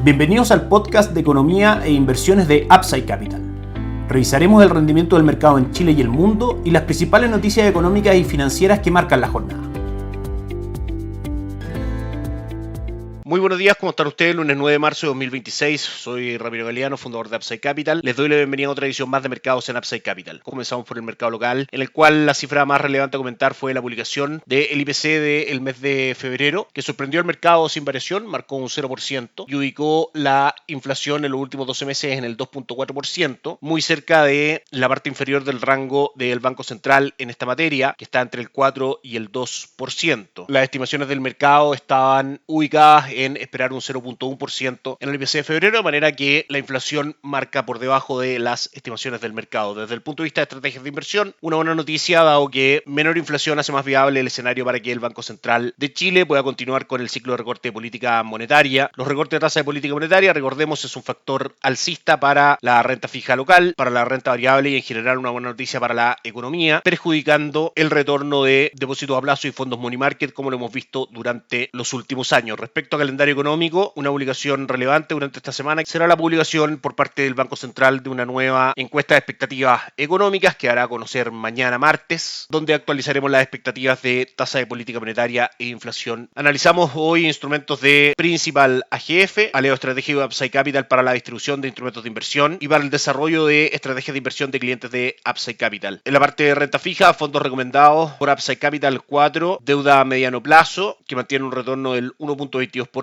Bienvenidos al podcast de economía e inversiones de Upside Capital. Revisaremos el rendimiento del mercado en Chile y el mundo y las principales noticias económicas y financieras que marcan la jornada. Muy buenos días, ¿cómo están ustedes? Lunes 9 de marzo de 2026, soy Ramiro Galeano, fundador de Upside Capital. Les doy la bienvenida a otra edición más de mercados en Upside Capital. Comenzamos por el mercado local, en el cual la cifra más relevante a comentar fue la publicación del IPC del mes de febrero, que sorprendió al mercado sin variación, marcó un 0% y ubicó la inflación en los últimos 12 meses en el 2.4%, muy cerca de la parte inferior del rango del Banco Central en esta materia, que está entre el 4 y el 2%. Las estimaciones del mercado estaban ubicadas en esperar un 0.1% en el IPC de febrero, de manera que la inflación marca por debajo de las estimaciones del mercado. Desde el punto de vista de estrategias de inversión, una buena noticia, dado que menor inflación hace más viable el escenario para que el Banco Central de Chile pueda continuar con el ciclo de recorte de política monetaria. Los recortes de tasa de política monetaria, recordemos, es un factor alcista para la renta fija local, para la renta variable y en general una buena noticia para la economía, perjudicando el retorno de depósitos a plazo y fondos money market, como lo hemos visto durante los últimos años. Respecto a calendario económico, una publicación relevante durante esta semana será la publicación por parte del Banco Central de una nueva encuesta de expectativas económicas que hará a conocer mañana martes, donde actualizaremos las expectativas de tasa de política monetaria e inflación. Analizamos hoy instrumentos de Principal AGF, aleo estratégico de Upside Capital para la distribución de instrumentos de inversión y para el desarrollo de estrategias de inversión de clientes de Upside Capital. En la parte de renta fija, fondos recomendados por Upside Capital 4, deuda a mediano plazo, que mantiene un retorno del 1.22%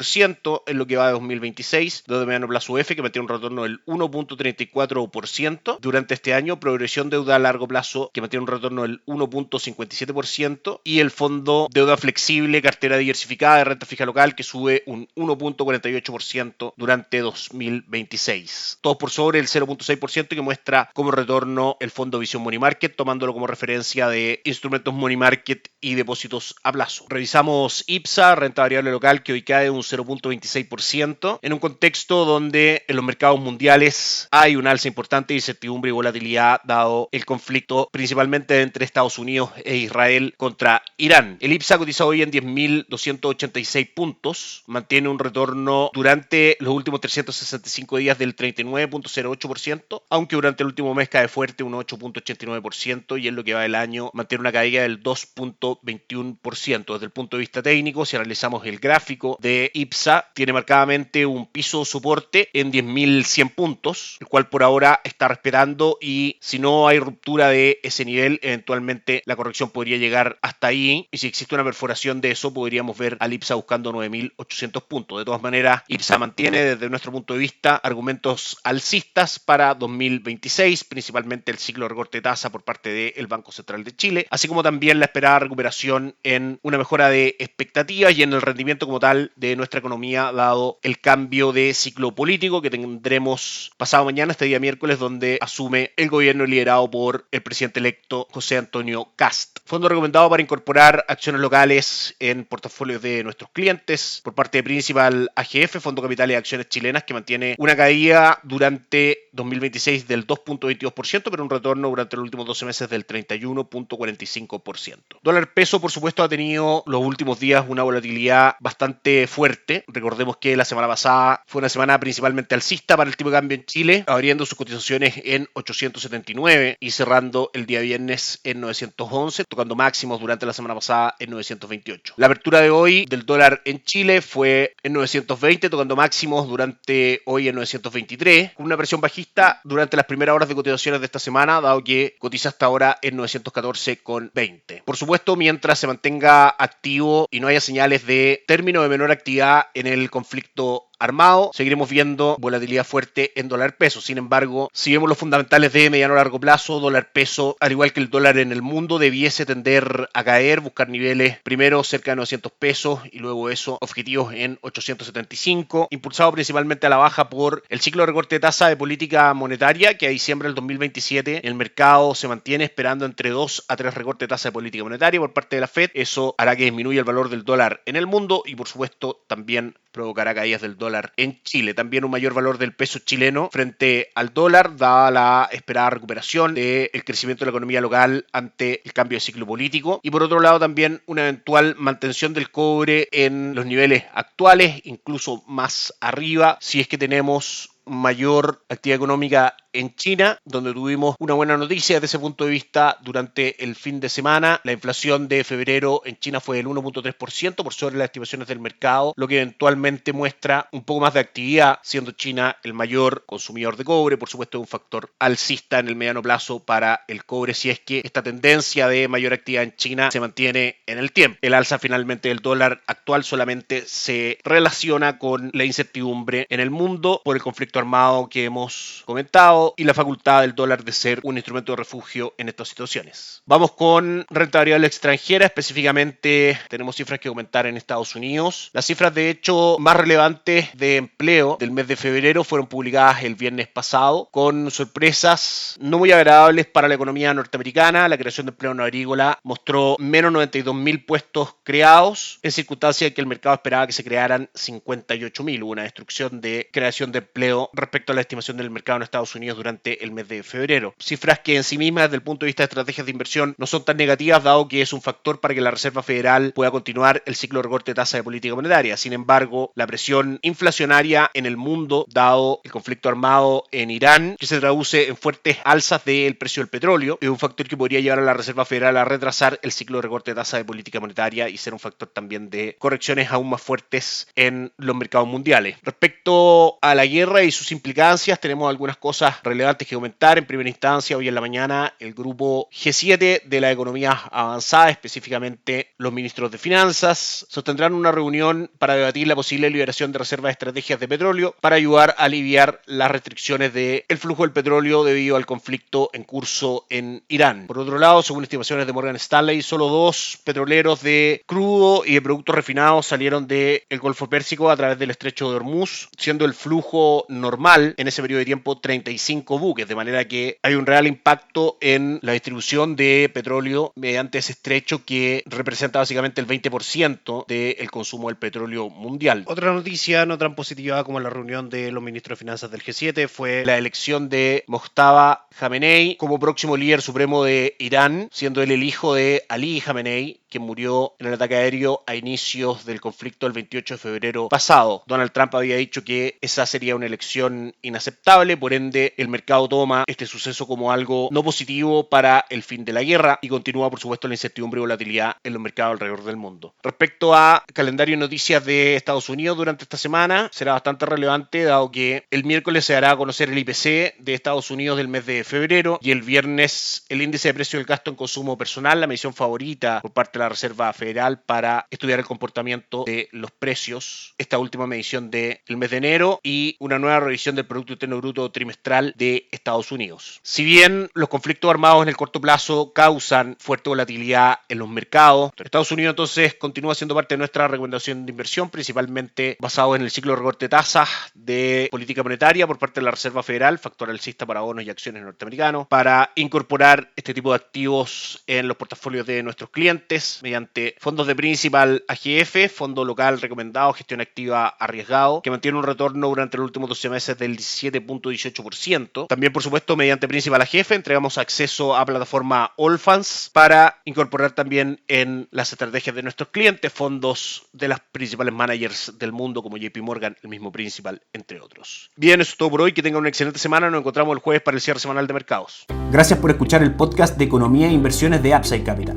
en lo que va de 2026, deuda de mediano plazo UF, que mantiene un retorno del 1.34% durante este año, progresión deuda a largo plazo, que mantiene un retorno del 1.57%, y el fondo deuda flexible, cartera diversificada de renta fija local, que sube un 1.48% durante 2026. Todos por sobre el 0.6% que muestra como retorno el fondo Visión Money Market, tomándolo como referencia de instrumentos Money Market y depósitos a plazo. Revisamos IPSA, renta variable local, que hoy cae un 0.26% en un contexto donde en los mercados mundiales hay un alza importante de incertidumbre y volatilidad dado el conflicto principalmente entre Estados Unidos e Israel contra Irán. El IPSA cotiza hoy en 10.286 puntos, mantiene un retorno durante los últimos 365 días del 39.08%, aunque durante el último mes cae fuerte un 8.89% y en lo que va del año mantiene una caída del 2.21%. Desde el punto de vista técnico, si analizamos el gráfico de IPSA, tiene marcadamente un piso soporte en 10.100 puntos, el cual por ahora está respetando, y si no hay ruptura de ese nivel, eventualmente la corrección podría llegar hasta ahí, y si existe una perforación de eso, podríamos ver al IPSA buscando 9.800 puntos. De todas maneras, IPSA mantiene desde nuestro punto de vista argumentos alcistas para 2026, principalmente el ciclo de recorte de tasa por parte del Banco Central de Chile, así como también la esperada recuperación en una mejora de expectativas y en el rendimiento como tal de nuestra economía, dado el cambio de ciclo político que tendremos pasado mañana, este día miércoles, donde asume el gobierno liderado por el presidente electo José Antonio Kast. Fondo recomendado para incorporar acciones locales en portafolios de nuestros clientes por parte de Principal AGF, Fondo Capital y Acciones Chilenas, que mantiene una caída durante 2026 del 2.22%, pero un retorno durante los últimos 12 meses del 31.45%. Dólar peso, por supuesto, ha tenido los últimos días una volatilidad bastante fuerte. Recordemos que la semana pasada fue una semana principalmente alcista para el tipo de cambio en Chile, abriendo sus cotizaciones en 879 y cerrando el día viernes en 911, tocando máximos durante la semana pasada en 928. La apertura de hoy del dólar en Chile fue en 920, tocando máximos durante hoy en 923, con una presión bajista durante las primeras horas de cotizaciones de esta semana, dado que cotiza hasta ahora en 914,20. Por supuesto, mientras se mantenga activo y no haya señales de término de menor actividad en el conflicto armado, seguiremos viendo volatilidad fuerte en dólar peso. Sin embargo, si vemos los fundamentales de mediano a largo plazo, dólar peso, al igual que el dólar en el mundo, debiese tender a caer, buscar niveles primero cerca de 900 pesos y luego eso, objetivos en 875, impulsado principalmente a la baja por el ciclo de recorte de tasa de política monetaria, que a diciembre del 2027 el mercado se mantiene esperando entre 2 a 3 recortes de tasa de política monetaria por parte de la Fed. Eso hará que disminuya el valor del dólar en el mundo y por supuesto también provocará caídas del dólar en Chile. También un mayor valor del peso chileno frente al dólar, dada la esperada recuperación del crecimiento de la economía local ante el cambio de ciclo político. Y por otro lado también una eventual mantención del cobre en los niveles actuales, incluso más arriba, si es que tenemos mayor actividad económica en China, donde tuvimos una buena noticia desde ese punto de vista durante el fin de semana. La inflación de febrero en China fue del 1.3%, por sobre las estimaciones del mercado, lo que eventualmente muestra un poco más de actividad, siendo China el mayor consumidor de cobre. Por supuesto, es un factor alcista en el mediano plazo para el cobre, si es que esta tendencia de mayor actividad en China se mantiene en el tiempo. El alza finalmente del dólar actual solamente se relaciona con la incertidumbre en el mundo por el conflicto armado que hemos comentado y la facultad del dólar de ser un instrumento de refugio en estas situaciones. Vamos con renta variable extranjera. Específicamente tenemos cifras que comentar en Estados Unidos. Las cifras de hecho más relevantes de empleo del mes de febrero fueron publicadas el viernes pasado, con sorpresas no muy agradables para la economía norteamericana. La creación de empleo no agrícola mostró menos 92.000 puestos creados, en circunstancia en que el mercado esperaba que se crearan 58.000. Hubo una destrucción de creación de empleo respecto a la estimación del mercado en Estados Unidos durante el mes de febrero. Cifras que en sí mismas, desde el punto de vista de estrategias de inversión, no son tan negativas, dado que es un factor para que la Reserva Federal pueda continuar el ciclo de recorte de tasa de política monetaria. Sin embargo, la presión inflacionaria en el mundo, dado el conflicto armado en Irán, que se traduce en fuertes alzas del precio del petróleo, es un factor que podría llevar a la Reserva Federal a retrasar el ciclo de recorte de tasa de política monetaria y ser un factor también de correcciones aún más fuertes en los mercados mundiales. Respecto a la guerra y sus implicancias, tenemos algunas cosas relevantes que comentar. En primera instancia, hoy en la mañana, el grupo G7 de la economía avanzada, específicamente los ministros de finanzas, sostendrán una reunión para debatir la posible liberación de reservas de estrategias de petróleo para ayudar a aliviar las restricciones del flujo del petróleo debido al conflicto en curso en Irán. Por otro lado, según estimaciones de Morgan Stanley, solo 2 petroleros de crudo y de productos refinados salieron del Golfo Pérsico a través del estrecho de Hormuz, siendo el flujo normal en ese periodo de tiempo 35 buques, de manera que hay un real impacto en la distribución de petróleo mediante ese estrecho que representa básicamente el 20% del consumo del petróleo mundial. Otra noticia no tan positiva como la reunión de los ministros de finanzas del G7 fue la elección de Mojtaba Khamenei como próximo líder supremo de Irán, siendo él el hijo de Ali Khamenei, que murió en el ataque aéreo a inicios del conflicto el 28 de febrero pasado. Donald Trump había dicho que esa sería una elección inaceptable, por ende el mercado toma este suceso como algo no positivo para el fin de la guerra y continúa por supuesto la incertidumbre y volatilidad en los mercados alrededor del mundo. Respecto a calendario de noticias de Estados Unidos durante esta semana, será bastante relevante dado que el miércoles se dará a conocer el IPC de Estados Unidos del mes de febrero y el viernes el índice de precio del gasto en consumo personal, la medición favorita por parte de la Reserva Federal para estudiar el comportamiento de los precios. Esta última medición del mes de enero y una nueva revisión del Producto Interno Bruto trimestral de Estados Unidos. Si bien los conflictos armados en el corto plazo causan fuerte volatilidad en los mercados, Estados Unidos entonces continúa siendo parte de nuestra recomendación de inversión, principalmente basado en el ciclo de recorte de tasas de política monetaria por parte de la Reserva Federal, factor alcista para bonos y acciones norteamericanos, para incorporar este tipo de activos en los portafolios de nuestros clientes mediante fondos de Principal AGF, fondo local recomendado, gestión activa arriesgado, que mantiene un retorno durante los últimos 12 meses del 17.18%. También, por supuesto, mediante Principal AGF entregamos acceso a plataforma Allfunds para incorporar también en las estrategias de nuestros clientes fondos de las principales managers del mundo como JP Morgan, el mismo Principal, entre otros. Bien, eso es todo por hoy. Que tengan una excelente semana. Nos encontramos el jueves para el cierre semanal de mercados. Gracias por escuchar el podcast de Economía e Inversiones de Upside Capital.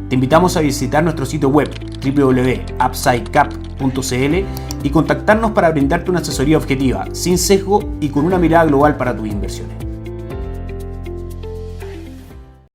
Te invitamos a visitar nuestro sitio web www.upsidecap.cl y contactarnos para brindarte una asesoría objetiva, sin sesgo y con una mirada global para tus inversiones.